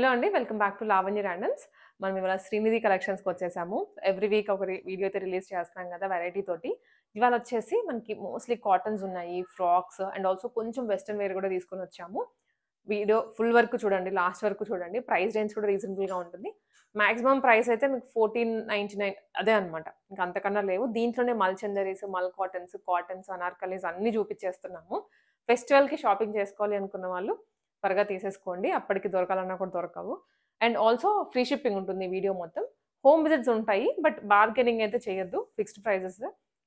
Hello అండి. Welcome back to Lavanya randoms. మనం ఇవాళ శ్రీనిధి కలెక్షన్స్‌కొచ్చేసాము. ఎవ్రీ వీక్ ఒక వీడియో అయితే రిలీజ్ చేస్తున్నాం కదా! వెరైటీ తోటి. ఇవాళ వచ్చేసి మనకి మోస్ట్‌లీ కాటన్స్ ఉన్నాయి, ఫ్రాక్స్ అండ్ ఆల్సో కొంచెం వెస్టర్న్ వేర్ కూడా తీసుకొనొచ్చాము. వీడియో ఫుల్ వరకు చూడండి. లాస్ట్ వరకు చూడండి. ప్రైస్ రేంజ్ కూడా రీజనబుల్‌గా ఉంటుంది. మాక్సిమం ప్రైస్ అయితే మీకు 1499 అదే అన్నమాట. ఇంక అంతకన్నా లేవు. దీంట్లోనే మల్ చందేరీస్, మల్ కాటన్స్, కాటన్స్, అనార్కలీస్ అన్నీ చూపిచ్చేస్తున్నాము. ఫెస్టివల్‌కి షాపింగ్ చేసుకోవాలి అనుకున్న వాళ్ళు త్వరగా తీసేసుకోండి. అప్పటికి దొరకాలన్నా కూడా దొరకవు. అండ్ ఆల్సో ఫ్రీ షిప్పింగ్ ఉంటుంది ఈ వీడియో మొత్తం. హోమ్ విజిట్స్ ఉంటాయి. బట్ బార్గెనింగ్ అయితే చేయొద్దు. Fixed prices.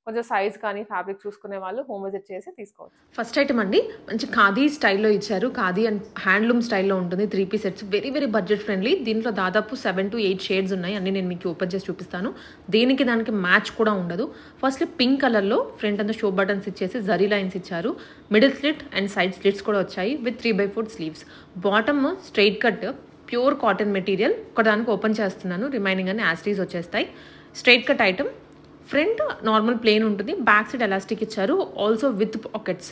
కొంచెం సైజ్ కానీ ఫ్యాబ్రిక్ చూసుకునే వాళ్ళు హోమ్ విజిట్ చేసి తీసుకోవచ్చు. ఫస్ట్ ఐటమ్ అండి, మంచి ఖాదీ స్టైల్లో ఇచ్చారు. ఖాదీ అండ్ హ్యాండ్లూమ్ స్టైల్లో ఉంటుంది. 3 piece sets very very budget friendly. దీంట్లో దాదాపు 7 to 8 షేడ్స్ ఉన్నాయి. అన్ని నేను మీకు ఓపెన్ చేసి చూపిస్తాను. దానికి మ్యాచ్ కూడా ఉండదు. ఫస్ట్ పింక్ కలర్లో ఫ్రంట్ అంతా షో బటన్స్ ఇచ్చేసి జరీ లైన్స్ ఇచ్చారు. Middle slit and side slits కూడా వచ్చాయి with 3/4 sleeves. Bottom straight cut pure cotton material. ఒకదానికి ఓపెన్ చేస్తున్నాను, రిమైనింగ్ అన్ని యాస్టీస్ వచ్చేస్తాయి. Straight cut item. Front normal plain ఉంటుంది, బ్యాక్ సైడ్ ఎలాస్టిక్ ఇచ్చారు, ఆల్సో విత్ పాకెట్స్.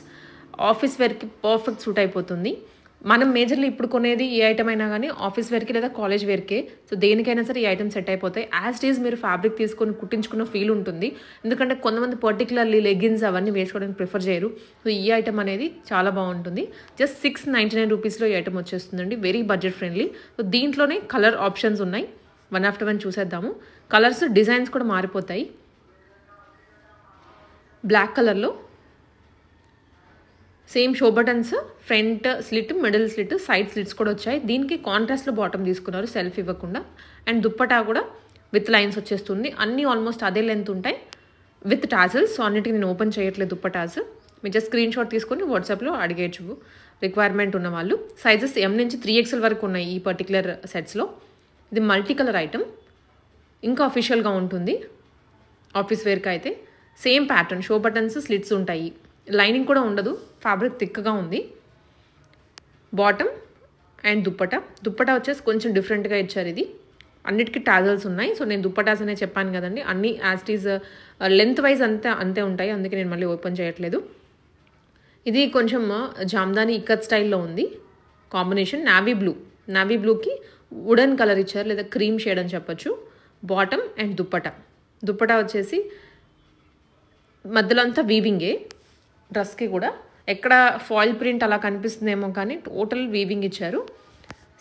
ఆఫీస్ వేర్కి పర్ఫెక్ట్ సూట్ అయిపోతుంది. మనం మేజర్లీ ఇప్పుడు కొనేది ఏ ఐటమ్ అయినా కానీ ఆఫీస్ వేర్కి లేదా కాలేజ్ వేర్కే. సో దేనికైనా సరే ఈ ఐటమ్ సెట్ అయిపోతాయి. యాజ్ ఇట్ ఈజ్ మీరు ఫ్యాబ్రిక్ తీసుకొని కుట్టించుకున్న ఫీల్ ఉంటుంది. ఎందుకంటే కొంతమంది పర్టికులర్లీ లెగిన్స్ అవన్నీ వేసుకోవడానికి ప్రిఫర్ చేయరు. సో ఈ ఐటమ్ అనేది చాలా బాగుంటుంది. జస్ట్ 699 రూపీస్లో ఈ ఐటమ్ వచ్చేస్తుందండి. Very budget friendly. సో దీంట్లోనే కలర్ ఆప్షన్స్ ఉన్నాయి. వన్ ఆఫ్టర్ వన్ చూసేద్దాము. కలర్స్ డిజైన్స్ కూడా మారిపోతాయి. బ్లాక్ కలర్లో same show buttons, front slit, middle slit, side slits కూడా వచ్చాయి. దీనికి కాంట్రాస్ట్లో బాటమ్ తీసుకున్నారు సెల్ఫ్ ఇవ్వకుండా. అండ్ దుప్పటా కూడా విత్ లైన్స్ వచ్చేస్తుంది. అన్నీ ఆల్మోస్ట్ అదే లెంత్ ఉంటాయి విత్ టాజల్స్. సో అన్నిటికి నేను ఓపెన్ చేయట్లేదు దుప్పటాస్. మీరు జస్ట్ స్క్రీన్ షాట్ తీసుకొని వాట్సాప్లో అడిగేయచ్చు రిక్వైర్మెంట్ ఉన్న వాళ్ళు. సైజెస్ M నుంచి 3XL వరకు ఉన్నాయి ఈ పర్టికులర్ సెట్స్లో. ఇది మల్టీ కలర్ ఐటమ్, ఇంకా అఫీషియల్గా ఉంటుంది ఆఫీస్ వేర్కి అయితే. Same pattern, show buttons, slits ఉంటాయి. లైనింగ్ కూడా ఉండదు, ఫ్యాబ్రిక్ థిక్గా ఉంది. బాటమ్ అండ్ దుప్పటా వచ్చేసి కొంచెం డిఫరెంట్గా ఇచ్చారు. ఇది అన్నిటికీ టాజల్స్ ఉన్నాయి. సో నేను దుప్పటాస్ అనే చెప్పాను కదండి, అన్ని as it is length wise అంతే ఉంటాయి. అందుకే నేను మళ్ళీ ఓపెన్ చేయట్లేదు. ఇది కొంచెం జామ్దాని ఇక్కత్ స్టైల్లో ఉంది. కాంబినేషన్ నావీ బ్లూకి వుడెన్ కలర్ ఇచ్చారు, లేదా క్రీమ్ షేడ్ అని చెప్పొచ్చు. బాటమ్ అండ్ దుప్పటా వచ్చేసి మధ్యలో అంతా వీవింగే. డ్రెస్కి కూడా ఎక్కడ ఫాయిల్ ప్రింట్ అలా కనిపిస్తుందేమో కానీ టోటల్ వీవింగ్ ఇచ్చారు.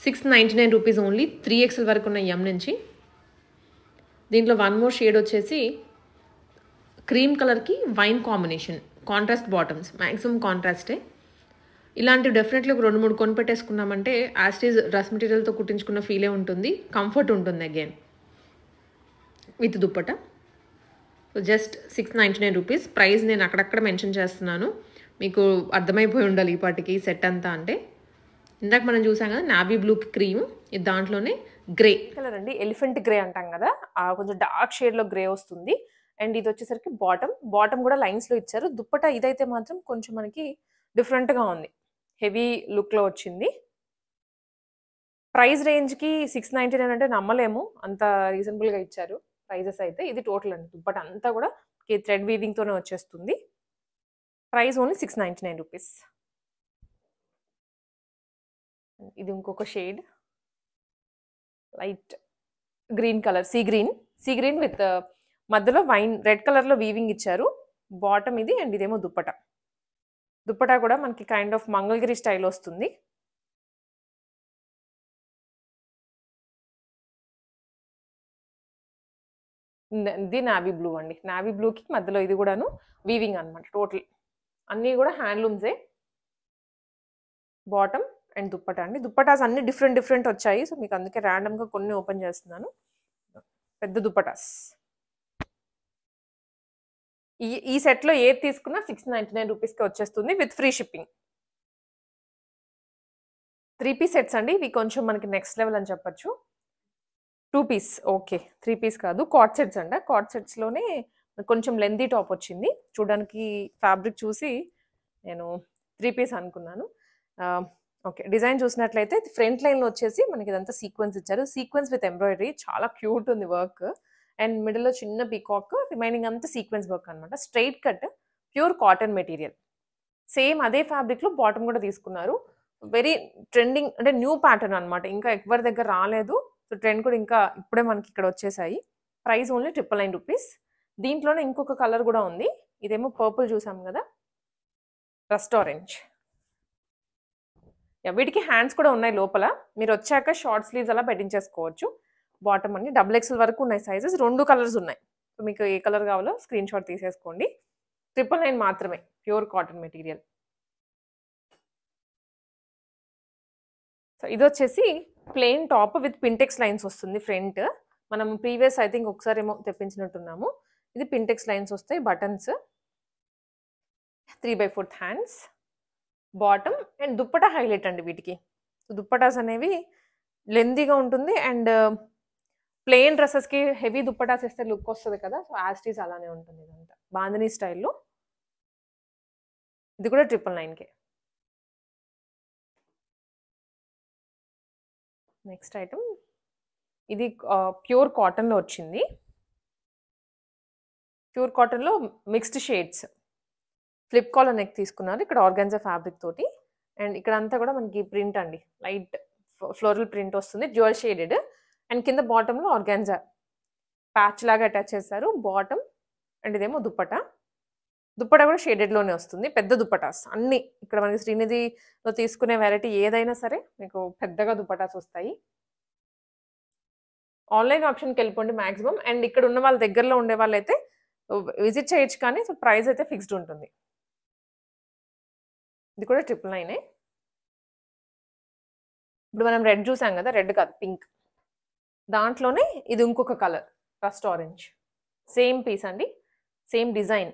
699 రూపీస్ ఓన్లీ. 3XL వరకు ఉన్న M నుంచి. దీంట్లో వన్ మోర్ షేడ్ వచ్చేసి క్రీమ్ కలర్కి wine combination. Contrast bottoms, maximum కాంట్రాస్టే. ఇలాంటివి డెఫినెట్లీ ఒక 2-3 కొని పెట్టేసుకున్నామంటే యాస్టీజ్ డ్రెస్ మెటీరియల్తో కుట్టించుకున్న ఫీలే ఉంటుంది, కంఫర్ట్ ఉంటుంది again. With dupatta. So just 699 rupees. Price నేను అక్కడక్కడ మెన్షన్ చేస్తున్నాను, మీకు అర్థమైపోయి ఉండాలి ఈ పాటికి సెట్ అంతా. అంటే ఇందాక మనం చూసాం కదా నావీ బ్లూకి క్రీమ్, ఇది దాంట్లోనే గ్రే కలర్ అండి. ఎలిఫెంట్ గ్రే అంటాం కదా, కొంచెం డార్క్ షేడ్లో గ్రే వస్తుంది. అండ్ ఇది వచ్చేసరికి బాటమ్ కూడా లైన్స్లో ఇచ్చారు. దుప్పటా ఇదైతే మాత్రం కొంచెం మనకి డిఫరెంట్గా ఉంది, హెవీ లుక్లో వచ్చింది. ప్రైస్ రేంజ్కి 699 అంటే నమ్మలేము, అంత రీజనబుల్గా ఇచ్చారు ప్రైజెస్ అయితే. ఇది టోటల్ అండి. దుప్పటా అంతా కూడా థ్రెడ్ వీవింగ్తోనే వచ్చేస్తుంది. Price only 699 rupees. ఇది ఇంకొక shade, light green colour, sea green with మధ్యలో వైన్ రెడ్ కలర్లో వీవింగ్ ఇచ్చారు. బాటమ్ ఇది అండ్ ఇదేమో దుప్పటా కూడా మనకి కైండ్ ఆఫ్ మంగళగిరి స్టైల్ వస్తుంది. ఇది నావీ బ్లూ అండి. నావీ బ్లూకి మధ్యలో ఇది కూడాను వీవింగ్ అనమాట. టోటల్ అన్నీ కూడా హ్యాండ్లూమ్సే. బాటమ్ అండ్ దుప్పటా అండి. దుప్పటాస్ అన్ని డిఫరెంట్ వచ్చాయి. సో మీకు అందుకే ర్యాండమ్గా కొన్ని ఓపెన్ చేస్తున్నాను. పెద్ద దుప్పటాస్. ఈ సెట్లో ఏది తీసుకున్నా 699 రూపీస్కి వచ్చేస్తుంది with free shipping. 3 piece sets అండి. ఇవి కొంచెం మనకి నెక్స్ట్ లెవెల్ అని చెప్పొచ్చు. 2 పీస్, ఓకే 3 పీస్ కాదు, కార్డ్ సెట్స్ అండి. కార్డ్ సెట్స్లోనే కొంచెం లెంతీ టాప్ వచ్చింది. చూడడానికి ఫ్యాబ్రిక్ చూసి నేను 3 పీస్ అనుకున్నాను. ఓకే, డిజైన్ చూసినట్లయితే ఫ్రంట్ లైన్లో వచ్చేసి మనకి ఇదంతా సీక్వెన్స్ ఇచ్చారు. సీక్వెన్స్ విత్ ఎంబ్రాయిడరీ, చాలా క్యూట్ ఉంది వర్క్. అండ్ మిడిల్లో చిన్న పీకాక్, రిమైనింగ్ అంతా సీక్వెన్స్ వర్క్ అనమాట. Straight cut, pure cotton material. Same అదే ఫ్యాబ్రిక్లో బాటమ్ కూడా తీసుకున్నారు. వెరీ ట్రెండింగ్ అంటే న్యూ ప్యాటర్న్ అనమాట. ఇంకా ఎవరి దగ్గర రాలేదు. సో, ట్రెండ్ కూడా ఇంకా ఇప్పుడే మనకి ఇక్కడ వచ్చేసాయి. Price only 999 rupees. దీంట్లోనే ఇంకొక కలర్ కూడా ఉంది. ఇదేమో పర్పుల్ చూసాం కదా! Rust orange. యాహ్! వీటికి హ్యాండ్స్ కూడా ఉన్నాయి లోపల. మీరొచ్చాక షార్ట్ స్లీవ్స్ అలా పెట్టించేసుకోవచ్చు. బాటమ్ అన్ని డబుల్ ఎక్సెల్ వరకు ఉన్నాయి సైజెస్. 2 కలర్స్ ఉన్నాయి. సో, మీకు ఏ కలర్ కావాలో స్క్రీన్‌షాట్ తీసేసుకోండి. 999 మాత్రమే. Pure cotton material. సో, ఇదొచ్చేసి plain top with pintucks lines వస్తుంది ఫ్రంట్. మనం ప్రీవియస్ ఐ థింక్ ఒకసారేమో తెప్పించినట్టున్నాము. ఇది పింటెక్స్ లైన్స్ వస్తాయి. Buttons 3/4 hands. Bottom and dupatta highlight అండి వీటికి. దుప్పటాస్ అనేవి లెంతీగా ఉంటుంది అండ్ ప్లెయిన్ డ్రెసెస్‌కి హెవీ దుప్పటాస్ ఏస్తే లుక్ వస్తది కదా! సో, యాజ్ ఇట్ ఈజ్ అలానే ఉంటుంది ఇదంతా. బాందినీ స్టైల్‌లో. ఇది కూడా 999కే. నెక్స్ట్ ఐటెమ్ ఇది ప్యూర్ కాటన్‌లో వచ్చింది. ప్యూర్ కాటన్‌లో mixed shades. Flip collar neck తీసుకున్నారు. ఇక్కడ ఆర్గాన్జా ఫ్యాబ్రిక్ తోటి. అండ్ ఇక్కడంతా కూడా మనకి ప్రింట్ అండి. లైట్ ఫ్లోరల్ ప్రింట్ వస్తుంది. Dual shaded. అండ్ కింద బాటమ్‌లో ఆర్గాన్జా ప్యాచ్ లాగా అటాచ్ చేశారు. బాటమ్ అండ్ ఇదేమో దుప్పటా. దుప్పటా కూడా షేడెడ్‌లోనే వస్తుంది. పెద్ద దుప్పటాస్ అన్నీ. ఇక్కడ మనకి శ్రీనిధిలో తీసుకునే వెరైటీ ఏదైనా సరే మీకు పెద్దగా దుప్పటాస్ వస్తాయి. Online ఆప్షన్‌కెళ్ళిపోండి maximum. అండ్ ఇక్కడ ఉన్న వాళ్ళ దగ్గరలో ఉండే వాళ్ళైతే విజిట్ చేయొచ్చు కానీ సో, ప్రైస్ అయితే ఫిక్స్డ్ ఉంటుంది. ఇది కూడా 999 ఇప్పుడు మనం రెడ్ చూసాం కదా! రెడ్ కాదు పింక్. దాంట్లోనే ఇది ఇంకొక colour rust orange. Same piece అండి. Same design.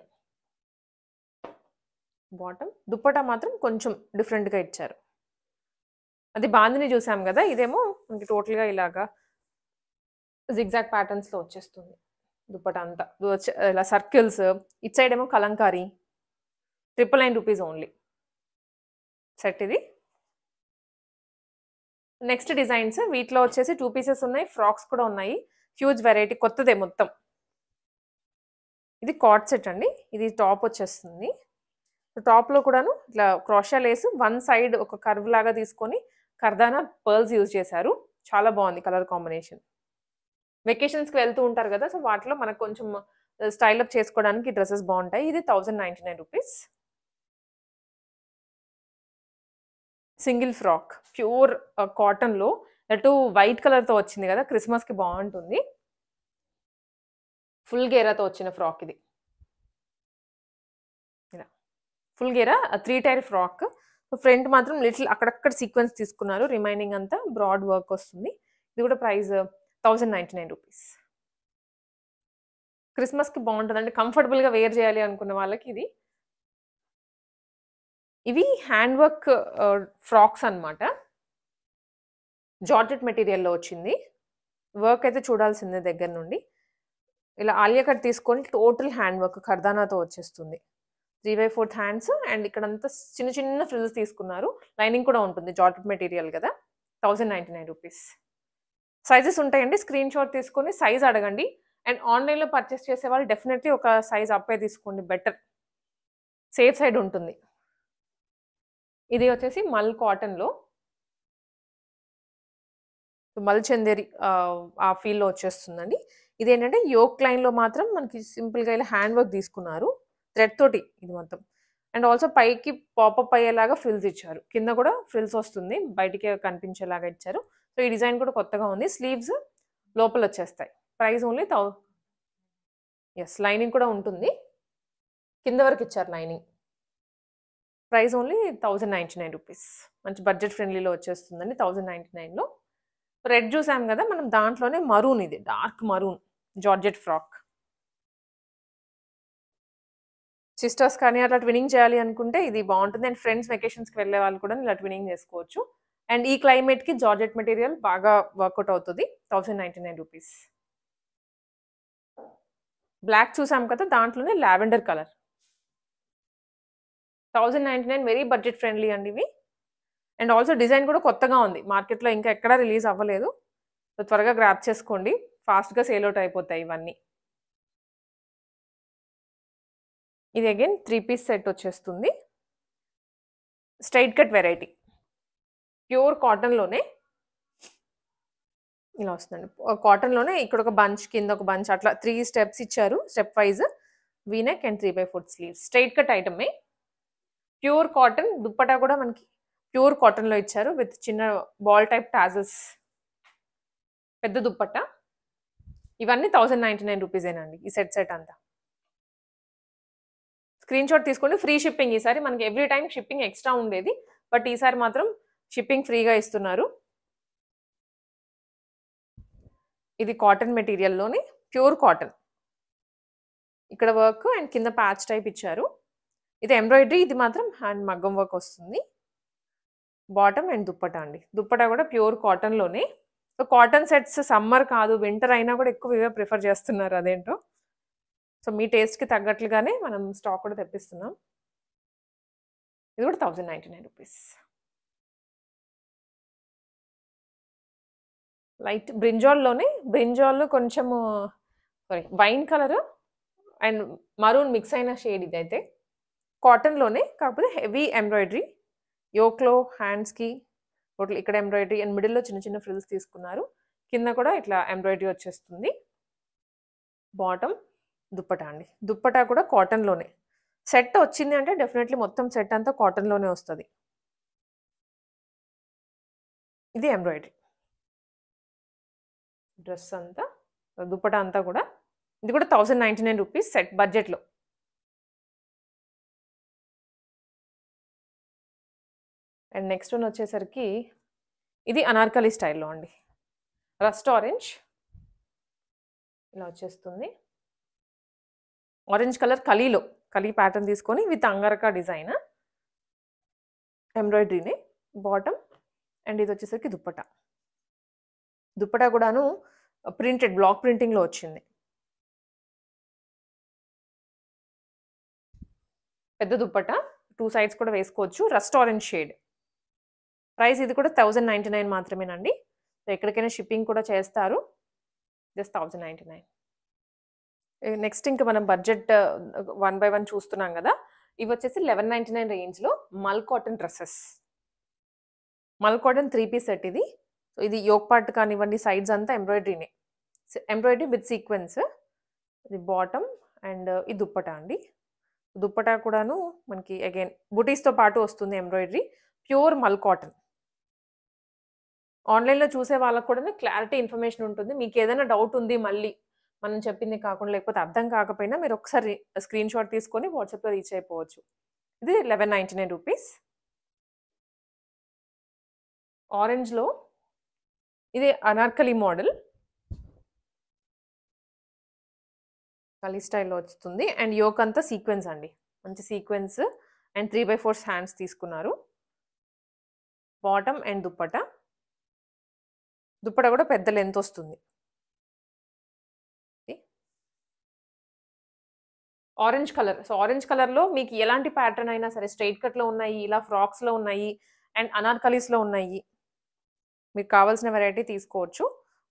బాటమ్. దుప్పటా మాత్రం కొంచెం డిఫరెంట్‌గా ఇచ్చారు. అది బాందిని చూసాం కదా! ఇదేమో మనకి టోటల్‌గా ఇలాగా జిగ్‌జాగ్ ప్యాటర్న్స్‌లో వచ్చేస్తుంది. దుప్పటా అంతా. ఇలా సర్కిల్స్. ఇటు సైడ్ ఏమో కలంకారీ. 999 rupees only. సెట్ ఇది. నెక్స్ట్ డిజైన్స్ వీటిలో వచ్చేసి 2 పీసెస్ ఉన్నాయి. ఫ్రాక్స్ కూడా ఉన్నాయి. హ్యూజ్ వెరైటీ కొత్తదే మొత్తం. ఇది కార్డ్ సెట్ అండి. ఇది టాప్ వచ్చేస్తుంది. టాప్‌లో కూడాను ఇట్లా క్రోషా లేస్ వన్ సైడ్ ఒక కర్వ్ లాగా తీసుకొని కర్దానా పర్ల్స్ యూజ్ చేశారు. చాలా బాగుంది కలర్ కాంబినేషన్. వెకేషన్స్‌కి వెళ్తూ ఉంటారు కదా! సో, వాటిలో మనకు కొంచెం స్టైల్ అప్ చేసుకోవడానికి డ్రెసెస్ బాగుంటాయి. ఇది 1099 రూపీస్. Single frock. ప్యూర్ కాటన్‌లో అటు వైట్ కలర్‌తో వచ్చింది కదా! క్రిస్మస్‌కి బాగుంటుంది. ఫుల్ గేరాతో వచ్చిన ఫ్రాక్ ఇది. ఇలా. ఫుల్ గేరా 3 టైర్ ఫ్రాక్. ఫ్రంట్ మాత్రం లిటిల్ అక్కడక్కడ సీక్వెన్స్ తీసుకున్నారు. రిమైనింగ్ అంతా బ్రాడ్ వర్క్ వస్తుంది. ఇది కూడా ప్రైస్ 1099 రూపీస్. క్రిస్మస్‌కి బాగుంటదండి. కంఫర్టబుల్‌గా వేర్ చేయాలి అనుకున్న వాళ్ళకి ఇది. ఇవి హ్యాండ్ వర్క్ ఫ్రాక్స్ అన్నమాట. జార్జెట్ మెటీరియల్‌లో వచ్చింది. వర్క్ అయితే చూడాల్సిందే దగ్గర నుండి. ఇలా ఆలియా కట్ తీసుకొని టోటల్ హ్యాండ్ వర్క్ కర్దానాతో వచ్చేస్తుంది. 3/4 హ్యాండ్స్ అండ్ ఇక్కడంతా చిన్న చిన్న ఫ్రిల్స్ తీసుకున్నారు. లైనింగ్ కూడా ఉంటుంది. జార్జెట్ మెటీరియల్ కదా! 1099 రూపీస్. సైజెస్ ఉంటాయండి. స్క్రీన్‌షాట్ తీసుకొని సైజ్ అడగండి. అండ్ ఆన్‌లైన్‌లో పర్చేస్ చేసేవాళ్ళు డెఫినెట్‌లీ ఒక సైజ్ అప్పే తీసుకోండి బెటర్. సేఫ్ సైడ్ ఉంటుంది. ఇది వచ్చేసి మల్ కాటన్‌లో. మల్ చందేరి ఆ ఫీల్‌లో వచ్చేస్తుందండి. ఇదేంటంటే యోక్ లైన్‌లో మాత్రం మనకి సింపుల్‌గా ఇలా హ్యాండ్ వర్క్ తీసుకున్నారు. థ్రెడ్ తోటి ఇది మొత్తం. అండ్ ఆల్సో పైకి పాపప్ అయ్యేలాగా ఫ్రిల్స్ ఇచ్చారు. కింద కూడా ఫ్రిల్స్ వస్తుంది. బయటికి కనిపించేలాగా ఇచ్చారు. సో, ఈ డిజైన్ కూడా కొత్తగా ఉంది. స్లీవ్స్ లోపల వచ్చేస్తాయి. Price only yes. లైనింగ్ కూడా ఉంటుంది. కింద వరకు ఇచ్చారు లైనింగ్. Price only 1099 rupees. మంచి బడ్జెట్ ఫ్రెండ్లీలో వచ్చేస్తుందండి 1099లో. రెడ్ చూసాం కదా! మనం దాంట్లోనే మరూన్ ఇది. Dark maroon georgette frock. Sisters కానీ అట్లా ట్విన్నింగ్ చేయాలి అనుకుంటే ఇది బాగుంటుంది. అండ్ ఫ్రెండ్స్ వెకేషన్స్‌కి వెళ్ళే వాళ్ళు కూడా ఇలా ట్విన్నింగ్ చేసుకోవచ్చు. అండ్ ఈ క్లైమేట్‌కి జార్జెట్ మెటీరియల్ బాగా వర్కౌట్ అవుతది. 1099 రూపీస్. బ్లాక్ చూసాం కదా! దాంట్లోనే lavender colour. 1099 very budget friendly అండి ఇవి. అండ్ ఆల్సో డిజైన్ కూడా కొత్తగా ఉంది. మార్కెట్‌లో ఇంకా ఎక్కడా రిలీజ్ అవ్వలేదు. సో, త్వరగా గ్రాబ్ చేసుకోండి. ఫాస్ట్‌గా సేల్ ఔట్ అయిపోతాయి ఇవన్నీ. ఇది అగైన్ 3 పీస్ సెట్ వచ్చేస్తుంది. Straight cut variety. ప్యూర్ కాటన్లోనే ఇలా వస్తుందండి. కాటన్లోనే ఇక్కడ ఒక బంచ్, కింద ఒక బంచ్, అట్లా 3 స్టెప్స్ ఇచ్చారు. Step wise V neck and 3/4 sleeves. Straight cut ఐటమే. Pure cotton. దుప్పటా కూడా మనకి ప్యూర్ కాటన్లో ఇచ్చారు విత్ చిన్న బాల్ టైప్ టాజల్స్. పెద్ద దుప్పటా. ఇవన్నీ 1099 రూపీసేనండి ఈ సెట్ అంతా. స్క్రీన్ షాట్ తీసుకోండి. ఫ్రీ షిప్పింగ్ ఈసారి. మనకి ఎవ్రీ టైం షిప్పింగ్ ఎక్స్ట్రా ఉండేది, బట్ ఈసారి మాత్రం షిప్పింగ్ ఫ్రీగా ఇస్తున్నారు. ఇది కాటన్ మెటీరియల్లోనే ప్యూర్ కాటన్. ఇక్కడ వర్క్ అండ్ కింద ప్యాచ్ టైప్ ఇచ్చారు. ఇది ఎంబ్రాయిడరీ. ఇది మాత్రం హ్యాండ్ మగ్గం వర్క్ వస్తుంది. బాటమ్ అండ్ దుప్పటా అండి. దుప్పటా కూడా ప్యూర్ కాటన్లోనే. సో కాటన్ సెట్స్ సమ్మర్ కాదు వింటర్ అయినా కూడా ఎక్కువ ఇవే ప్రిఫర్ చేస్తున్నారు, అదేంటో. సో మీ టేస్ట్కి తగ్గట్లుగానే మనం స్టాక్ కూడా తెప్పిస్తున్నాం. ఇది కూడా 1099 రూపీస్. లైట్ బ్రింజాల్లోనే, బ్రింజాల్లో కొంచెము wine colour and maroon mix అయిన షేడ్ ఇదైతే. కాటన్లోనే కాకపోతే హెవీ ఎంబ్రాయిడరీ. యోక్లో హ్యాండ్స్కి టోటల్ ఇక్కడ ఎంబ్రాయిడరీ అండ్ మిడిల్లో చిన్న చిన్న ఫ్రిల్స్ తీసుకున్నారు. కింద కూడా ఇట్లా ఎంబ్రాయిడరీ వచ్చేస్తుంది. బాటమ్, దుప్పటా అండి. దుప్పటా కూడా కాటన్లోనే. సెట్ వచ్చింది అంటే డెఫినెట్లీ మొత్తం సెట్ అంతా కాటన్లోనే వస్తుంది. ఇది ఎంబ్రాయిడరీ డ్రెస్ అంతా, దుప్పటా అంతా కూడా. ఇది కూడా 1099 రూపీస్ సెట్ బడ్జెట్లో. అండ్ నెక్స్ట్ వన్ వచ్చేసరికి ఇది అనార్కలి స్టైల్లో అండి. రస్ట్ ఆరెంజ్ ఇలా వచ్చేస్తుంది. ఆరెంజ్ కలర్ కలీలో, కలీ ప్యాటర్న్ తీసుకొని విత్ అంగరకా డిజైన్ ఎంబ్రాయిడరీని. బాటమ్ అండ్ ఇది వచ్చేసరికి దుప్పటా. దుప్పటా కూడాను ప్రింటెడ్ బ్లాక్ ప్రింటింగ్లో వచ్చింది. పెద్ద దుప్పటా, 2 సైడ్స్ కూడా వేసుకోవచ్చు. Rust orange shade. ప్రైస్ ఇది కూడా 1099 మాత్రమేనండి. సో ఎక్కడికైనా షిప్పింగ్ కూడా చేస్తారు. జస్ట్ 1099. నెక్స్ట్ ఇంకా మనం బడ్జెట్ 1 by 1 చూస్తున్నాం కదా. ఇవి వచ్చేసి 1199 రేంజ్లో mul cotton dresses. Mul cotton 3 piece set ఇది. సో ఇది యోక్ పార్ట్ కానివ్వండి, సైడ్స్ అంతా ఎంబ్రాయిడరీనే. Embroidery with sequence. ఇది బాటమ్ అండ్ ఈ దుప్పటా అండి. దుప్పటా కూడాను మనకి అగైన్ బుటీస్తో పాటు వస్తుంది ఎంబ్రాయిడరీ. ప్యూర్ మల్ కాటన్. ఆన్లైన్లో చూసే వాళ్ళకు కూడా క్లారిటీ ఇన్ఫర్మేషన్ ఉంటుంది. మీకు ఏదైనా డౌట్ ఉంది మళ్ళీ మనం చెప్పింది కాకుండా, లేకపోతే అర్థం కాకపోయినా మీరు ఒకసారి స్క్రీన్ షాట్ తీసుకొని వాట్సాప్లో రీచ్ అయిపోవచ్చు. ఇది 1199 రూపీస్. ఆరెంజ్లో ఇది అనార్కలి మోడల్, కలీ స్టైల్లో వస్తుంది. అండ్ యోక్ అంతా సీక్వెన్స్ అండి. మంచి సీక్వెన్స్ అండ్ 3/4 హ్యాండ్స్ తీసుకున్నారు. Bottom and dupatta. దుప్పటా కూడా పెద్ద లెంత్ వస్తుంది. Orange colour. సో ఆరెంజ్ కలర్లో మీకు ఎలాంటి ప్యాటర్న్ అయినా సరే, స్ట్రైట్ కట్లో ఉన్నాయి, ఇలా ఫ్రాక్స్లో ఉన్నాయి అండ్ అనార్కలీస్లో ఉన్నాయి. మీకు కావాల్సిన వెరైటీ తీసుకోవచ్చు.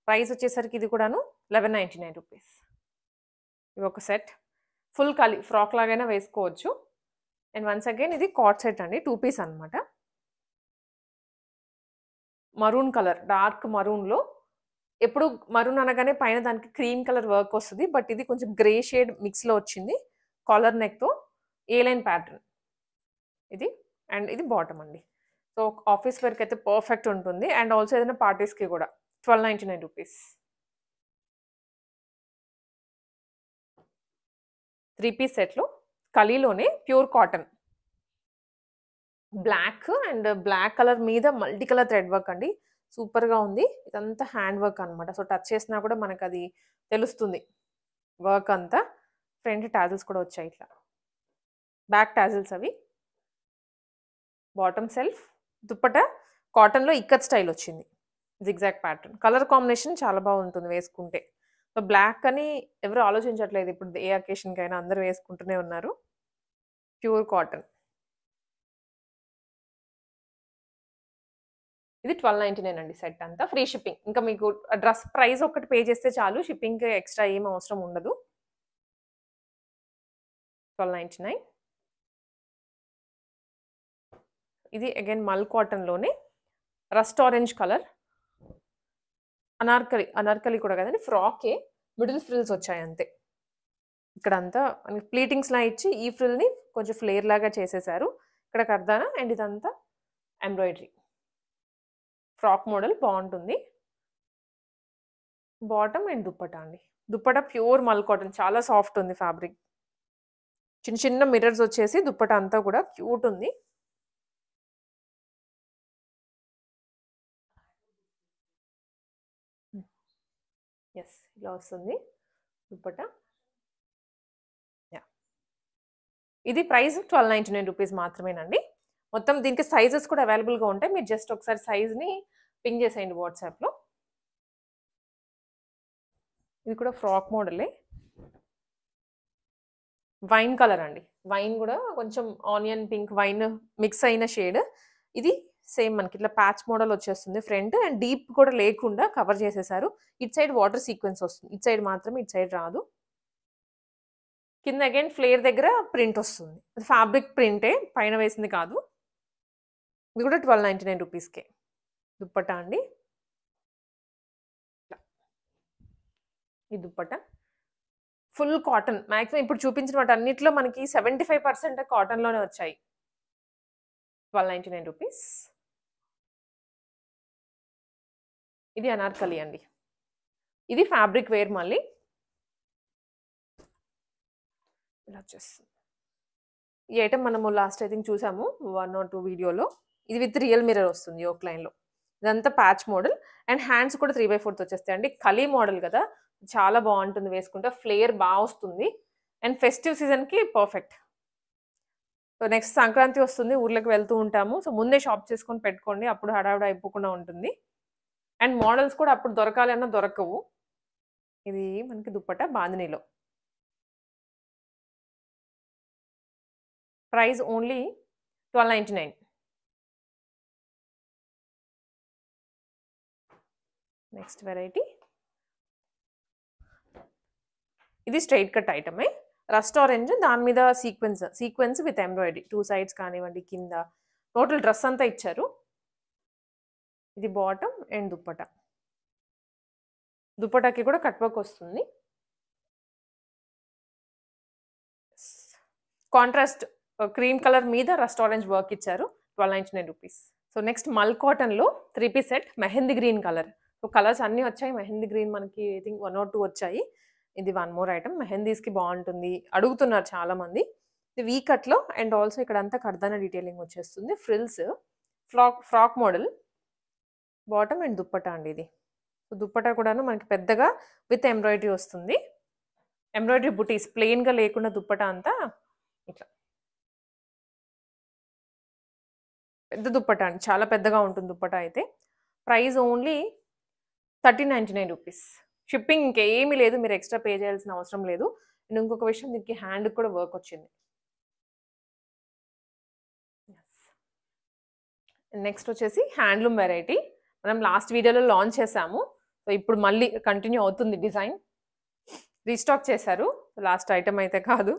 ప్రైస్ వచ్చేసరికి ఇది కూడాను 1199 రూపీస్. ఇవి ఒక సెట్. ఫుల్ కలీ ఫ్రాక్ లాగైనా వేసుకోవచ్చు. అండ్ వన్స్ అగైన్ ఇది కాట్ సెట్ అండి. 2 పీస్ అనమాట. మరూన్ కలర్, డార్క్ మరూన్లో. ఎప్పుడు మరూన్ అనగానే పైన దానికి క్రీమ్ కలర్ వర్క్ వస్తుంది, బట్ ఇది కొంచెం గ్రే షేడ్ మిక్స్లో వచ్చింది. కాలర్ నెక్తో ఏ లైన్ ప్యాటర్న్ ఇది. అండ్ ఇది బాటమ్ అండి. సో ఆఫీస్ వేర్కి అయితే పర్ఫెక్ట్ ఉంటుంది. అండ్ ఆల్సో ఏదైనా పార్టీస్కి కూడా 1299 రూపీస్. 3 పీస్ సెట్లో కలీలోనే pure cotton. Black and black colour మీద మల్టీ కలర్ థ్రెడ్ వర్క్ అండి. సూపర్గా ఉంది. ఇదంతా హ్యాండ్ వర్క్ అనమాట. సో టచ్ చేసినా కూడా మనకు అది తెలుస్తుంది వర్క్ అంతా. ఫ్రంట్ టాజిల్స్ కూడా వచ్చాయి ఇట్లా, బ్యాక్ టాజిల్స్ అవి. Bottom self. దుప్పట కాటన్లో ఇక్కత్ స్టైల్ వచ్చింది, జిగ్జాగ్ ప్యాటర్న్. కలర్ కాంబినేషన్ చాలా బాగుంటుంది వేసుకుంటే. సో బ్లాక్ అని ఎవరు ఆలోచించట్లేదు ఇప్పుడు, ఏ అకేషన్కైనా అందరూ వేసుకుంటూనే ఉన్నారు. Pure cotton. ఇది 1299 అండి సెట్ అంతా. Free shipping. ఇంకా మీకు డ్రెస్ ప్రైస్ ఒకటి పే చేస్తే చాలు, షిప్పింగ్కి ఎక్స్ట్రా ఏం అవసరం ఉండదు. 1299. ఇది అగైన్ మల్ కాటన్లోనే రస్ట్ ఆరెంజ్ కలర్. అనార్కలి కూడా కదండి, ఫ్రాకే మిడిల్ ఫ్రిల్స్ వచ్చాయి అంతే. ఇక్కడంతా ప్లీటింగ్స్లా ఇచ్చి ఈ ఫ్రిల్ని కొంచెం ఫ్లేర్ లాగా చేసేసారు. ఇక్కడ కర్దానా అండ్ ఇదంతా ఎంబ్రాయిడరీ. ఫ్రాక్ మోడల్ బాగుంటుంది. బాటమ్ అండ్ దుప్పటా అండి. దుప్పటా ప్యూర్ మల్ కాటన్, చాలా సాఫ్ట్ ఉంది ఫ్యాబ్రిక్. చిన్న చిన్న మిర్రర్స్ వచ్చేసి దుప్పటా అంతా కూడా క్యూట్ ఉంది. ఎస్, ఇలా వస్తుంది దుప్పటా. ఇది ప్రైస్ 1299 రూపీస్ మాత్రమేనండి. మొత్తం దీనికి సైజెస్ కూడా అవైలబుల్గా ఉంటాయి. మీరు జస్ట్ ఒకసారి సైజ్ని పింగ్ చేసేయండి వాట్సాప్లో. ఇది కూడా ఫ్రాక్ మోడలే, వైన్ కలర్ అండి. వైన్ కూడా కొంచెం ఆనియన్ పింక్ వైన్ మిక్స్ అయిన షేడ్. ఇది సేమ్ మనకి ఇట్లా ప్యాచ్ మోడల్ వచ్చేస్తుంది ఫ్రంట్, అండ్ డీప్ కూడా లేకుండా కవర్ చేసేసారు. ఇటు సైడ్ వాటర్ సీక్వెన్స్ వస్తుంది, ఇటు సైడ్ మాత్రం, ఇటు సైడ్ రాదు. కింద అగైన్ ఫ్లేర్ దగ్గర ప్రింట్ వస్తుంది, ఫ్యాబ్రిక్ ప్రింటే, పైన వేసింది కాదు. ఇది కూడా 1299 రూపీస్కే దుప్పటా అండి. ఈ దుప్పటా ఫుల్ కాటన్. మ్యాక్సిమం ఇప్పుడు చూపించిన వాటి అన్నిట్లో మనకి 75% కాటన్లోనే వచ్చాయి. 1299 రూపీస్. ఇది అనార్కలి అండి. ఇది ఫ్యాబ్రిక్ వేర్ మళ్ళీ ఇలా వచ్చేస్తుంది. ఈ ఐటమ్ మనము లాస్ట్ ఐ థింక్ చూసాము 1 or 2 వీడియోలో. ఇది విత్ రియల్ మిర్రర్ వస్తుంది యోక్ లైన్లో. ఇదంతా ప్యాచ్ మోడల్ అండ్ హ్యాండ్స్ కూడా 3/4 వచ్చేస్తాయి అండి. కలీ మోడల్ కదా, చాలా బాగుంటుంది వేసుకుంటే, ఫ్లేర్ బాగా వస్తుంది అండ్ ఫెస్టివ్ సీజన్కి పర్ఫెక్ట్. సో నెక్స్ట్ సంక్రాంతి వస్తుంది, ఊర్లోకి వెళ్తూ ఉంటాము. సో ముందే షాప్ చేసుకొని పెట్టుకోండి, అప్పుడు హడావిడి అయిపోకుండా ఉంటుంది. అండ్ మోడల్స్ కూడా అప్పుడు దొరకాలన్నా దొరకవు. ఇది మనకి దుప్పటా బాందినీలో. Price only 1299. నెక్స్ట్ వెరైటీ, ఇది స్ట్రైట్ కట్ ఐటమే, రస్ట్ ఆరెంజ్, దాని మీద సీక్వెన్స్ విత్ ఎంబ్రాయిడరీ 2 sides కానివ్వండి, కింద టోటల్ డ్రెస్ అంతా ఇచ్చారు. ఇది బాటమ్ అండ్ దుప్పటా. దుప్పటాకి కూడా కట్ వర్క్ వస్తుంది. కాంట్రాస్ట్ క్రీమ్ కలర్ మీద రస్ట్ ఆరెంజ్ వర్క్ ఇచ్చారు. 1299 రూపీస్. సో నెక్స్ట్ మల్ కాటన్లో 3-piece set, mehndi green colour. So colours అన్నీ వచ్చాయి. మెహందీ గ్రీన్ మనకి ఐ థింక్ 1 or 2 వచ్చాయి. ఇది 1 more ఐటమ్. మెహందీస్కి బాగుంటుంది, అడుగుతున్నారు చాలామంది. ఇది వీ కట్లో అండ్ ఆల్సో ఇక్కడ అంతా కర్దానా డీటెయిలింగ్ వచ్చేస్తుంది. Frills, frock model, bottom and dupatta అండి ఇది. సో దుప్పటా కూడాను మనకి పెద్దగా విత్ ఎంబ్రాయిడరీ వస్తుంది. ఎంబ్రాయిడరీ బుటీస్, ప్లెయిన్గా లేకుండా దుప్పటా అంతా ఇట్లా పెద్ద దుప్పటా అండి, చాలా పెద్దగా ఉంటుంది దుప్పటా అయితే. Price only 1399 rupees. షిప్పింగ్ ఇంకేమీ లేదు, మీరు ఎక్స్ట్రా పే చేయాల్సిన అవసరం లేదు. అండ్ ఇంకొక విషయం, దీనికి హ్యాండ్ కూడా వర్క్ వచ్చింది. నెక్స్ట్ వచ్చేసి హ్యాండ్లూమ్ వెరైటీ. మనం లాస్ట్ వీడియోలో లాంచ్ చేసాము. సో ఇప్పుడు మళ్ళీ కంటిన్యూ అవుతుంది డిజైన్. రీస్టాక్ చేశారు, లాస్ట్ ఐటమ్ అయితే కాదు.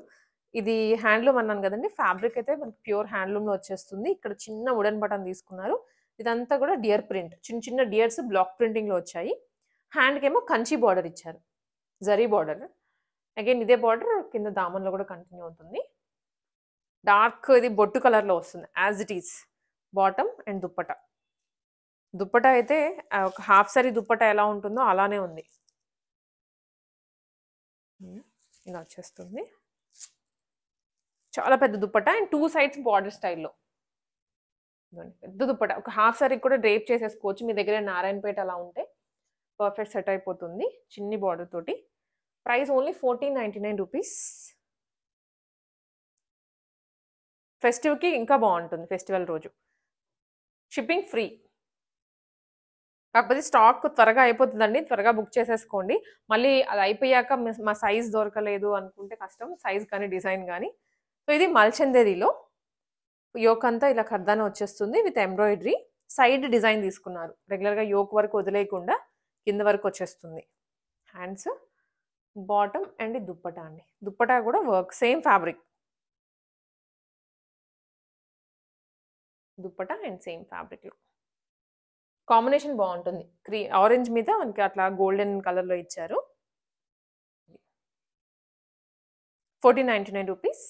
ఇది హ్యాండ్లూమ్ అన్నాను కదండి, ఫ్యాబ్రిక్ అయితే మనకి ప్యూర్ హ్యాండ్లూమ్లో వచ్చేస్తుంది. ఇక్కడ చిన్న వుడెన్ బటన్ తీసుకున్నారు. ఇదంతా కూడా డియర్ ప్రింట్, చిన్న చిన్న డియర్స్ బ్లాక్ ప్రింటింగ్లో వచ్చాయి. హ్యాండ్కి ఏమో కంచి బార్డర్ ఇచ్చారు, జరీ బార్డర్. అగైన్ ఇదే బార్డర్ కింద దామన్లో కూడా కంటిన్యూ అవుతుంది. డార్క్ ఇది బొట్టు కలర్లో వస్తుంది as it is. Bottom and dupatta. Dupatta అయితే ఒక హాఫ్ సారీ దుప్పటా ఎలా ఉంటుందో అలానే ఉంది. ఇలా వచ్చేస్తుంది, చాలా పెద్ద దుప్పటా అండ్ 2 sides బార్డర్ స్టైల్లో. పెద్ద దుప్పటా, ఒక హాఫ్ సారీ కూడా డ్రేప్ చేసేసుకోవచ్చు. మీ దగ్గర నారాయణపేట అలా ఉంటే పర్ఫెక్ట్ సెట్ అయిపోతుంది చిన్ని బార్డర్ తోటి. Price only 1499 rupees. ఫెస్టివ్కి ఇంకా బాగుంటుంది, ఫెస్టివల్ రోజు. షిప్పింగ్ ఫ్రీ, కాకపోతే స్టాక్ త్వరగా అయిపోతుందండి, త్వరగా బుక్ చేసేసుకోండి. మళ్ళీ అది అయిపోయాక మా సైజ్ దొరకలేదు అనుకుంటే కష్టం, సైజ్ కానీ డిజైన్ కానీ. సో ఇది మల్చందేరిలో యోక్ అంతా ఇలా కర్దానా వచ్చేస్తుంది విత్ ఎంబ్రాయిడరీ. సైడ్ డిజైన్ తీసుకున్నారు, రెగ్యులర్గా యోక్ వరకు వదిలేయకుండా కింద వరకు వచ్చేస్తుంది. హ్యాండ్స్, బాటమ్ అండ్ దుప్పటా అండి. దుప్పటా కూడా work, same fabric. Dupatta and same ఫ్యాబ్రిక్లో. కాంబినేషన్ బాగుంటుంది. ఆరెంజ్ మీద మనకి అట్లా గోల్డెన్ కలర్లో ఇచ్చారు. 1499 రూపీస్.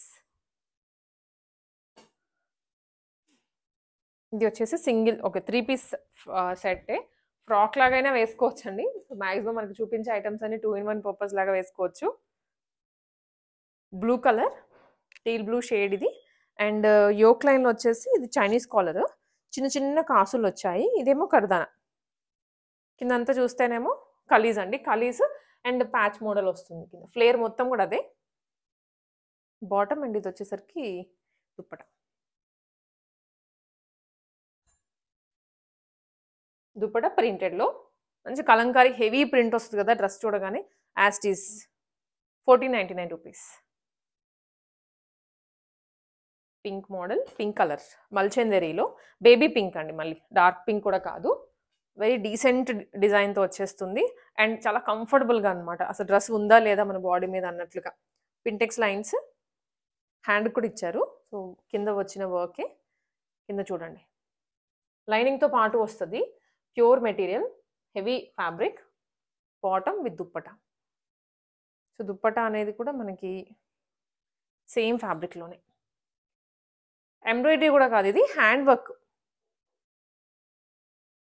ఇది వచ్చేసి సింగిల్ ఒక 3 పీస్ సెట్టే. ఫ్రాక్ లాగైనా వేసుకోవచ్చండి. మ్యాక్సిమం మనకి చూపించే ఐటమ్స్ అన్ని 2 in 1 పర్పస్ లాగా వేసుకోవచ్చు. Blue colour, teal blue shade ఇది. అండ్ యోక్ లైన్లో వచ్చేసి ఇది చైనీస్ కాలర్, చిన్న చిన్న కాసులు వచ్చాయి. ఇదేమో కర్దానా, కిందంతా చూస్తేనేమో కలీజ్ అండి. కలీజ్ అండ్ ప్యాచ్ మోడల్ వస్తుంది కింద. ఫ్లేర్ మొత్తం కూడా అదే. బాటమ్ అండ్ ఇది వచ్చేసరికి దుప్పట. దుప్పట ప్రింటెడ్లో మంచి కలంకారీ హెవీ ప్రింట్ వస్తుంది కదా డ్రెస్ చూడగానే. యాస్టీస్ 1499 రూపీస్. పింక్ మోడల్, పింక్ కలర్, మల్చందరీలో బేబీ పింక్ అండి. మళ్ళీ డార్క్ పింక్ కూడా కాదు, వెరీ డీసెంట్ డిజైన్తో వచ్చేస్తుంది. అండ్ చాలా కంఫర్టబుల్గా అనమాట. అసలు డ్రెస్ ఉందా లేదా మన బాడీ మీద అన్నట్లుగా. పింటెక్స్ లైన్స్, హ్యాండ్ కూడా ఇచ్చారు. సో కింద వచ్చిన వర్కే. కింద చూడండి లైనింగ్తో పాటు వస్తుంది. Pure material, heavy fabric, bottom with dupatta. So dupatta అనేది కూడా మనకి సేమ్ ఫ్యాబ్రిక్లోనే. ఎంబ్రాయిడరీ కూడా కాదు, ఇది hand work.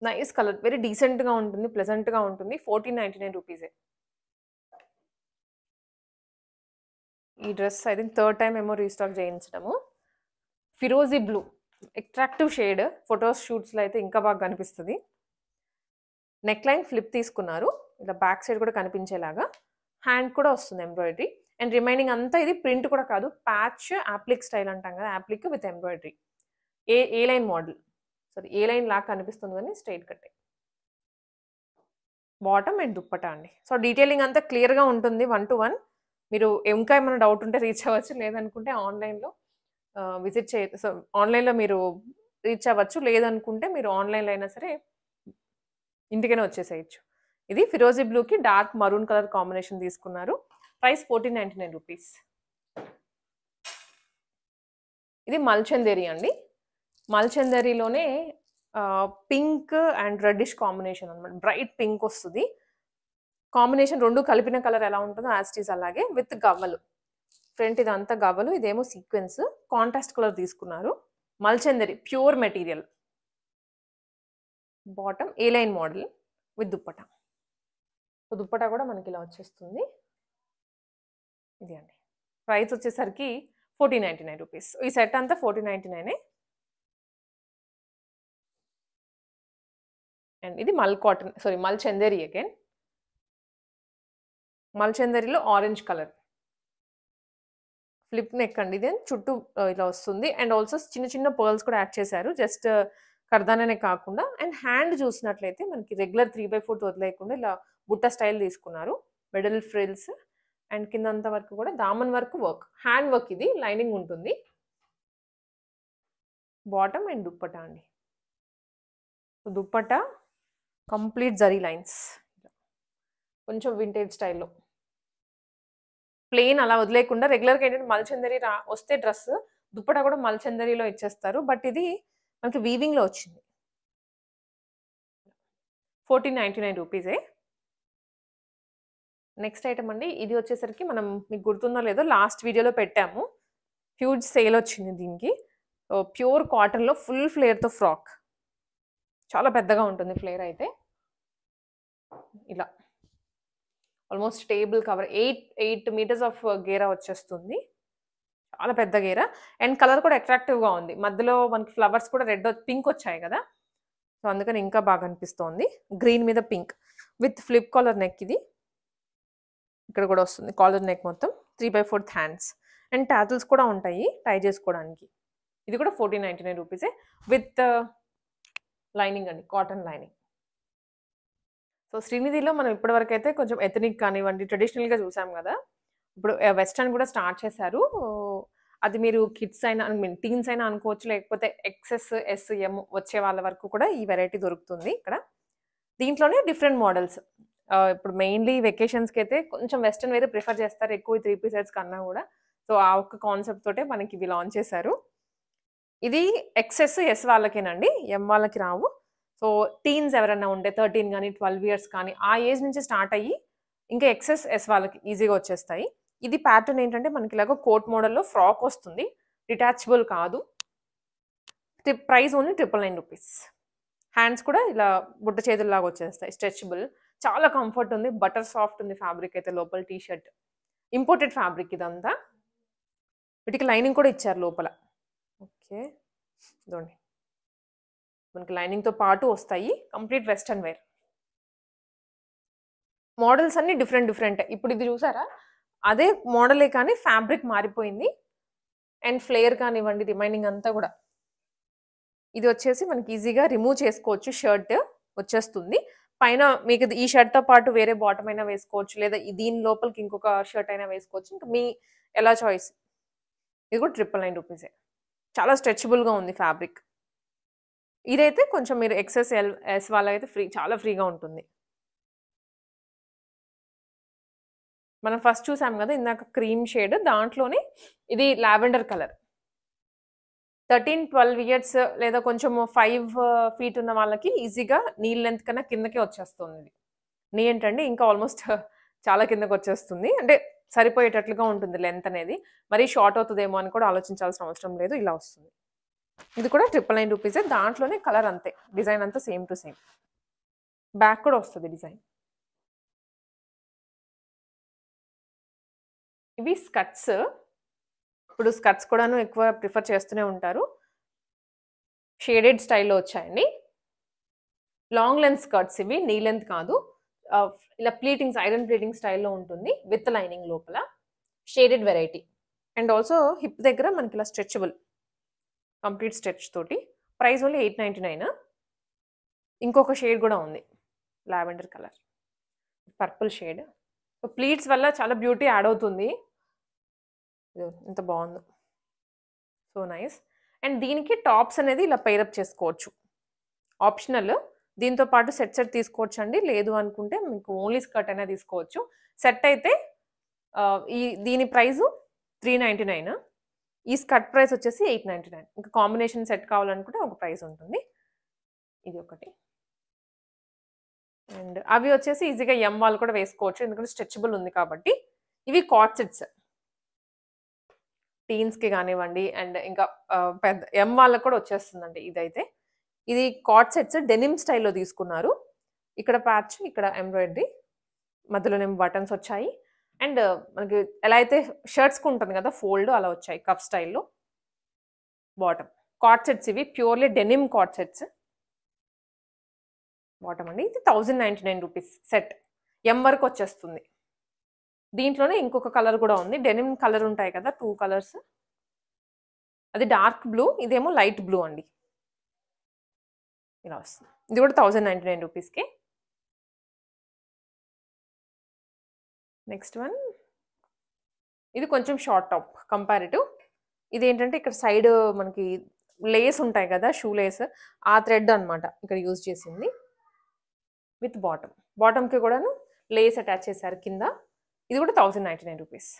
Nice colour, very డీసెంట్గా ఉంటుంది, ప్లెజెంట్గా ఉంటుంది. 1499 రూపీసే. ఈ dress I think 3rd time ఏమో రీస్టాక్ చేయించడము. ఫిరోజీ బ్లూ, అట్రాక్టివ్ షేడ్. ఫొటోస్ షూట్స్లో అయితే ఇంకా బాగా కనిపిస్తుంది. నెక్ లైన్ ఫ్లిప్ తీసుకున్నారు, ఇలా బ్యాక్ సైడ్ కూడా కనిపించేలాగా. హ్యాండ్ కూడా వస్తుంది ఎంబ్రాయిడరీ. అండ్ రిమైనింగ్ అంతా ఇది ప్రింట్ కూడా కాదు, ప్యాచ్ యాప్లిక్ స్టైల్ అంటాం కదా, appliqué with embroidery. A line model, sorry A line లాగా కనిపిస్తుంది కానీ స్ట్రైట్ కట్టే. బాటమ్ అండ్ దుప్పట అండి. సో డీటెయిలింగ్ అంతా క్లియర్గా ఉంటుంది 1 to 1. మీరు ఇంకా ఏమైనా డౌట్ ఉంటే రీచ్ అవ్వచ్చు, లేదనుకుంటే ఆన్లైన్లో విజిట్ చేయొచ్చు. సో ఆన్లైన్లో మీరు రీచ్ అవ్వచ్చు, లేదనుకుంటే మీరు ఆన్లైన్లో అయినా సరే ఇంటికైనా వచ్చేసేయచ్చు. ఇది ఫిరోజీ బ్లూకి డార్క్ మరూన్ కలర్ కాంబినేషన్ తీసుకున్నారు. Price 1499 rupees. ఇది మల్చందేరి అండి. మల్చందేరిలోనే పింక్ అండ్ రెడ్డిష్ కాంబినేషన్ అనమాట. బ్రైట్ పింక్ వస్తుంది కాంబినేషన్. రెండు కలిపిన కలర్ ఎలా ఉంటుందో యాస్టీస్ అలాగే, విత్ గవ్వలు. ఫ్రంట్ ఇదంతా గవ్వలు, ఇదేమో సీక్వెన్స్. కాంట్రాస్ట్ కలర్ తీసుకున్నారు. Malchanderi pure material. Bottom A line model with dupatta. So dupatta కూడా మనకి ఇలా వచ్చేస్తుంది. ఇది అండి. ప్రైస్ వచ్చేసరికి 1499 రూపీస్. ఈ సెట్ అంతా 1499. అండ్ ఇది మల్చందేరి అగైన్. మల్చందేరిలో ఆరెంజ్ కలర్ ఫ్లిప్ నెక్ అండి. ఇది చుట్టూ ఇలా వస్తుంది. అండ్ ఆల్సో చిన్న చిన్న పర్ల్స్ కూడా యాడ్ చేశారు, జస్ట్ కర్దానానే కాకుండా. అండ్ హ్యాండ్ చూసినట్లయితే మనకి రెగ్యులర్ 3/4 వదిలేయకుండా ఇలా బుట్ట స్టైల్ తీసుకున్నారు. మిడిల్ ఫ్రిల్స్ అండ్ కిందంత వరకు కూడా దామన్ వరకు వర్క్, హ్యాండ్ వర్క్. ఇది లైనింగ్ ఉంటుంది. బాటమ్ అండ్ దుప్పట అండి. దుప్పట కంప్లీట్ జరీ లైన్స్, కొంచెం వింటేజ్ స్టైల్లో. ప్లెయిన్ అలా వదిలేకుండా రెగ్యులర్గా ఏంటంటే మల్చందరి వస్తే డ్రెస్ దుప్పట కూడా మల్చందరిలో ఇచ్చేస్తారు. బట్ ఇది మనకి వీవింగ్లో వచ్చింది. 1499 రూపీసే. నెక్స్ట్ ఐటమ్ అండి. ఇది వచ్చేసరికి మనం మీకు గుర్తుందో లేదో లాస్ట్ వీడియోలో పెట్టాము. హ్యూజ్ సేల్ వచ్చింది దీనికి. ప్యూర్ కాటన్లో ఫుల్ ఫ్లేర్తో ఫ్రాక్. చాలా పెద్దగా ఉంటుంది ఫ్లేర్ అయితే. ఇలా almost table cover 8 metres of గేరా వచ్చేస్తుంది. చాలా పెద్ద గేరా. అండ్ కలర్ కూడా అట్రాక్టివ్గా ఉంది. మధ్యలో మనకి ఫ్లవర్స్ కూడా రెడ్ పింక్ వచ్చాయి కదా, సో అందుకని ఇంకా బాగా అనిపిస్తోంది. గ్రీన్ మీద pink with flip collar neck. ఇది ఇక్కడ కూడా వస్తుంది కాలర్ నెక్ మొత్తం. 3/4 హ్యాండ్స్ అండ్ టాజిల్స్ కూడా ఉంటాయి టై చేసుకోవడానికి. ఇది కూడా 1499 రూపీసే విత్ లైనింగ్ అండి, కాటన్ లైనింగ్. సో శ్రీనిధిలో మనం ఇప్పటివరకు అయితే కొంచెం ఎథనిక్ కానివ్వండి, ట్రెడిషనల్గా చూసాం కదా. ఇప్పుడు వెస్టర్న్ కూడా స్టార్ట్ చేశారు. అది మీరు కిడ్స్ అయినా టీన్స్ అయినా అనుకోవచ్చు, లేకపోతే XS SM వచ్చే వాళ్ళ వరకు కూడా ఈ వెరైటీ దొరుకుతుంది ఇక్కడ. దీంట్లోనే డిఫరెంట్ మోడల్స్. ఇప్పుడు మెయిన్లీ వెకేషన్స్కి అయితే కొంచెం వెస్టర్న్ వేరే ప్రిఫర్ చేస్తారు ఎక్కువ, 3 పీస్ సెట్స్ కన్నా కూడా. సో ఆ ఒక్క కాన్సెప్ట్ తోటే మనకి ఇవి లాంచ్ చేశారు. ఇది XS S వాళ్ళకేనండి, M వాళ్ళకి రావు. సో టీన్స్ ఎవరైనా ఉంటే 13 కానీ 12 ఇయర్స్ కానీ ఆ ఏజ్ నుంచి స్టార్ట్ అయ్యి ఇంకా ఎక్సెస్ ఎస్ వాళ్ళకి ఈజీగా వచ్చేస్తాయి. ఇది ప్యాటర్న్ ఏంటంటే మనకి ఇలాగ కోట్ మోడల్‌లో ఫ్రాక్ వస్తుంది. డిటాచబుల్ కాదు. Price only 999 rupees. హ్యాండ్స్ కూడా ఇలా బుట్ట చేతుల్లాగా వచ్చేస్తాయి. స్ట్రెచబుల్. చాలా కంఫర్ట్ ఉంది. బటర్ సాఫ్ట్ ఉంది ఫ్యాబ్రిక్ అయితే లోపల టీ షర్ట్. ఇంపోర్టెడ్ ఫ్యాబ్రిక్ ఇదంతా. వీటికి లైనింగ్ కూడా ఇచ్చారు లోపల. ఓకే. ఇదిగోండి. మనకి లైనింగ్‌తో పాటు వస్తాయి. Complete western wear. మోడల్స్ అన్నీ డిఫరెంట్. ఇప్పుడు ఇది చూసారా? అదే మోడలే కానీ ఫ్యాబ్రిక్ మారిపోయింది. అండ్ ఫ్లేర్ కానివ్వండి రిమైనింగ్ అంతా కూడా. ఇది వచ్చేసి మనకి ఈజీగా రిమూవ్ చేసుకోవచ్చు. షర్ట్ వచ్చేస్తుంది. పైన మీకు ఈ షర్ట్‌తో పాటు వేరే బాటమ్ అయినా వేసుకోవచ్చు. లేదా దీని లోపలికి ఇంకొక షర్ట్ అయినా వేసుకోవచ్చు. ఇంకా మీ ఎలా చాయిస్. ఇది కూడా 999 రూపీసే. చాలా స్ట్రెచబుల్‌గా ఉంది ఫ్యాబ్రిక్. ఇదైతే కొంచెం మీరు ఎక్సెస్ ఎస్ వాళ్ళకైతే చాలా ఫ్రీగా ఉంటుంది. మనం ఫస్ట్ చూసాం కదా ఇందాక క్రీమ్ షేడ్ దాంట్లోనే ఇది లావెండర్ కలర్. 13, 12 ఇయర్స్ లేదా కొంచెం 5 ఫీట్ ఉన్న వాళ్ళకి ఈజీగా నీ లెంత్ కన్నా కిందకే వచ్చేస్తుంది ఇది. నీ ఏంటండి ఇంకా ఆల్మోస్ట్ చాలా కిందకి వచ్చేస్తుంది. అంటే సరిపోయేటట్లుగా ఉంటుంది లెంత్ అనేది. మరీ షార్ట్ అవుతుందేమో అని కూడా ఆలోచించాల్సిన అవసరం లేదు. ఇలా వస్తుంది. ఇది కూడా 999 రూపీసే. దాంట్లోనే కలర్ అంతే. డిజైన్ అంతా సేమ్ టు సేమ్. బ్యాక్ కూడా వస్తుంది డిజైన్. ఇవి స్కర్ట్స్. ఇప్పుడు స్కర్ట్స్ కూడాను ఎక్కువ ప్రిఫర్ చేస్తూనే ఉంటారు. షేడెడ్ స్టైల్‌లో వచ్చాయండి. లాంగ్ లెంత్ స్కర్ట్స్ ఇవి. నీ లెంత్ కాదు. ఇలా ప్లీటింగ్స్ ఐరన్ ప్లీటింగ్ స్టైల్‌లో ఉంటుంది. విత్ లైనింగ్ లోపల. Shaded variety. And also hip దగ్గర మనకి ఇలా స్ట్రెచబుల్. కంప్లీట్ స్ట్రెచ్ తోటి. Price only 899. ఇంకొక షేడ్ కూడా ఉంది. Lavender colour. Purple shade. Pleats వల్ల చాలా బ్యూటీ యాడ్ అవుతుంది. ఎంత బాగుందో. So nice. అండ్ దీనికి టాప్స్ అనేది ఇలా పెయిరప్ చేసుకోవచ్చు. ఆప్షనల్. దీంతో పాటు సెట్ తీసుకోవచ్చు అండి. లేదు అనుకుంటే మీకు ఓన్లీ స్కర్ట్ అయినా తీసుకోవచ్చు. సెట్ అయితే దీని ప్రైస్ 399. ఈ స్కర్ట్ ప్రైస్ వచ్చేసి 899. ఇంకా కాంబినేషన్ సెట్ కావాలనుకుంటే ఒక ప్రైస్ ఉంటుంది. ఇది ఒకటి. అండ్ అవి వచ్చేసి ఈజీగా ఎం వాళ్ళు కూడా వేసుకోవచ్చు. ఎందుకంటే స్ట్రెచబుల్ ఉంది కాబట్టి. ఇవి కార్డ్ సెట్స్. టీన్స్‌కి కానివ్వండి అండ్ ఇంకా పెద్ద ఎం వాళ్ళకి కూడా వచ్చేస్తుందండి ఇదైతే. ఇది కార్డ్ సెట్స్ డెనిమ్ స్టైల్‌లో తీసుకున్నారు. ఇక్కడ ప్యాచ్, ఇక్కడ ఎంబ్రాయిడరీ. మధ్యలోనేమో బటన్స్ వచ్చాయి. అండ్ మనకి ఎలా అయితే షర్ట్స్‌కి ఉంటుంది కదా ఫోల్డ్ అలా వచ్చాయి కఫ్ స్టైల్‌లో. బాటమ్. కార్డ్ సెట్స్ ఇవి purely denim card sets. Bottom అండి. ఇది 1099 రూపీస్ సెట్. ఎం వరకు వచ్చేస్తుంది. దీంట్లోనే ఇంకొక కలర్ కూడా ఉంది. డెనిమ్ కలర్ ఉంటాయి కదా 2 కలర్స్. అది డార్క్ బ్లూ. ఇదేమో లైట్ బ్లూ అండి. ఇలా వస్తుంది. ఇది కూడా 1099 రూపీస్‌కి. Next one. ఇది కొంచెం షార్ట్ టాప్ కంపారిటివ్. ఇదేంటంటే ఇక్కడ సైడ్ మనకి లేస్ ఉంటాయి కదా షూ లేస్. ఆ థ్రెడ్ అనమాట ఇక్కడ యూజ్ చేసింది. With bottom. బాటమ్‌కి కూడాను లేస్ అటాచ్ చేశారు కింద. ఇది కూడా 1099 రూపీస్.